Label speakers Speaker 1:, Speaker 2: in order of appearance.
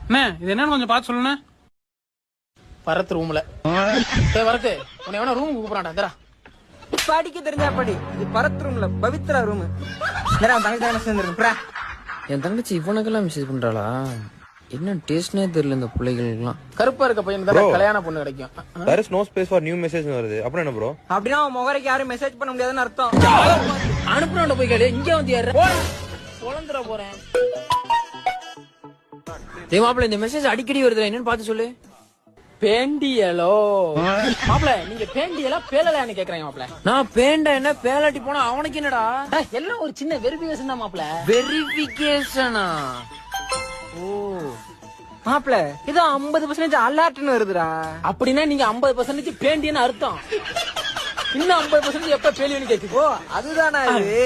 Speaker 1: அண்ணே இது என்னன்னு கொஞ்சம் பார்த்து சொல்லுண்ணே.
Speaker 2: பரத் ரூம்ல வரத்து உன்னை எவனா ரூம் கூப்பிடறான்டா.
Speaker 3: படிக்க தெரிஞ்சா படி. இது பரத் ரூம்ல பவித்ரா ரூம். தங்கச்சி தான் சேர்ந்துருக்கு.
Speaker 4: என் தங்கச்சி இவனுக்கெல்லாம் மெசேஜ் பண்றாளா? என்ன டேஸ்ட்னே தெரியல இந்த பிள்ளைகளுக்குலாம்.
Speaker 2: கருப்பா இருக்க பையன் தான் கல்யாண பொண்ணு கிடைக்கும்.
Speaker 5: There is no space for new message வருது. அப்புறம் என்ன ப்ரோ?
Speaker 3: அப்படின்னா முகரைக்கு யாரும் மெசேஜ் பண்ண முடியாதுன்னு அர்த்தம்.
Speaker 2: அனுப்புறவன்ட போய் கேளு. இங்க வந்து யாரு பொளந்துற போறேன்.
Speaker 4: டேய் மாப்ள இந்த மெசேஜ் அடிக்கடி வருது, என்னன்னு பார்த்து சொல்லு.
Speaker 2: பேண்டியலோ மாப்ள, நீங்க பேண்டியலா பேலலான்னு கேக்குறீங்க மாப்ள.
Speaker 4: நான் பேண்ட என்ன பேலாட்டி போனா அவனுக்கு என்னடா?
Speaker 2: எல்லாம் ஒரு சின்ன வெரிஃபிகேஷன் தான் மாப்ள.
Speaker 4: வெரிஃபிகேஷனா? ஓ
Speaker 3: மாப்பிள இது 50% அலர்ட்னு வருதுடா.
Speaker 2: அப்படின்னா நீங்க 50% பேண்டியன்னு அர்த்தம். இன்னும் 50% எப்ப பேலியன்னு கேக்குது.
Speaker 3: அதுதானா இது?